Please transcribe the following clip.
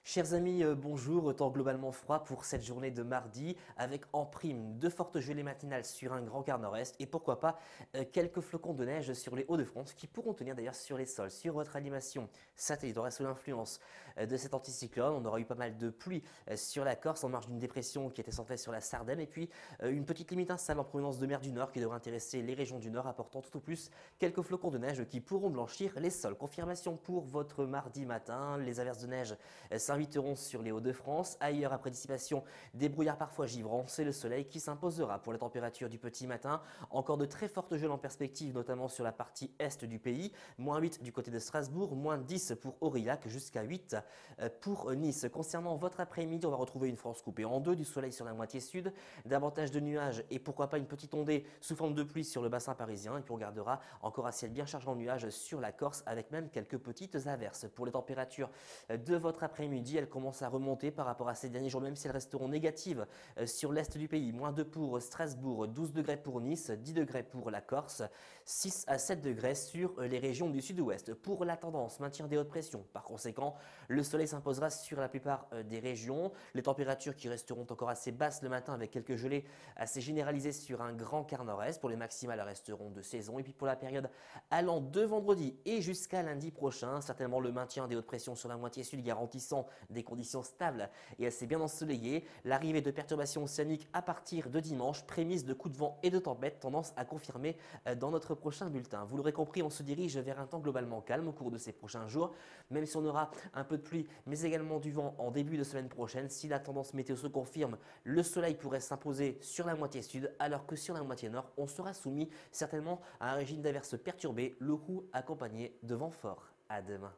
Chers amis, bonjour. Temps globalement froid pour cette journée de mardi, avec en prime de fortes gelées matinales sur un grand quart nord-est et pourquoi pas quelques flocons de neige sur les Hauts-de-France qui pourront tenir d'ailleurs sur les sols. Sur votre animation satellite, on reste sous l'influence de cet anticyclone. On aura eu pas mal de pluie sur la Corse en marge d'une dépression qui était centrée sur la Sardaigne et puis une petite limite instable en provenance de mer du Nord qui devrait intéresser les régions du Nord, apportant tout au plus quelques flocons de neige qui pourront blanchir les sols. Confirmation pour votre mardi matin, les averses de neige s'inviteront sur les Hauts-de-France. Ailleurs, après dissipation, des brouillards parfois givrants. C'est le soleil qui s'imposera pour les températures du petit matin. Encore de très fortes gels en perspective, notamment sur la partie est du pays. -8 du côté de Strasbourg, -10 pour Aurillac, jusqu'à 8 pour Nice. Concernant votre après-midi, on va retrouver une France coupée en deux, du soleil sur la moitié sud, davantage de nuages et pourquoi pas une petite ondée sous forme de pluie sur le bassin parisien. Et puis on gardera encore un ciel bien chargé en nuages sur la Corse avec même quelques petites averses. Pour les températures de votre après-midi, elles commencent à remonter par rapport à ces derniers jours, même si elles resteront négatives sur l'est du pays. -2 pour Strasbourg, 12 degrés pour Nice, 10 degrés pour la Corse, 6 à 7 degrés sur les régions du sud-ouest. Pour la tendance, maintien des hautes pressions. Par conséquent, le soleil s'imposera sur la plupart des régions. Les températures qui resteront encore assez basses le matin avec quelques gelées assez généralisées sur un grand quart nord-est. Pour les maximales, elles resteront de saison. Et puis pour la période allant de vendredi et jusqu'à lundi prochain, certainement le maintien des hautes pressions sur la moitié sud garantissant des conditions stables et assez bien ensoleillées. L'arrivée de perturbations océaniques à partir de dimanche, prémisse de coups de vent et de tempêtes, tendance à confirmer dans notre prochain bulletin. Vous l'aurez compris, on se dirige vers un temps globalement calme au cours de ces prochains jours, même si on aura un peu de pluie, mais également du vent en début de semaine prochaine. Si la tendance météo se confirme, le soleil pourrait s'imposer sur la moitié sud, alors que sur la moitié nord, on sera soumis certainement à un régime d'averses perturbé, le coup accompagné de vents forts. À demain.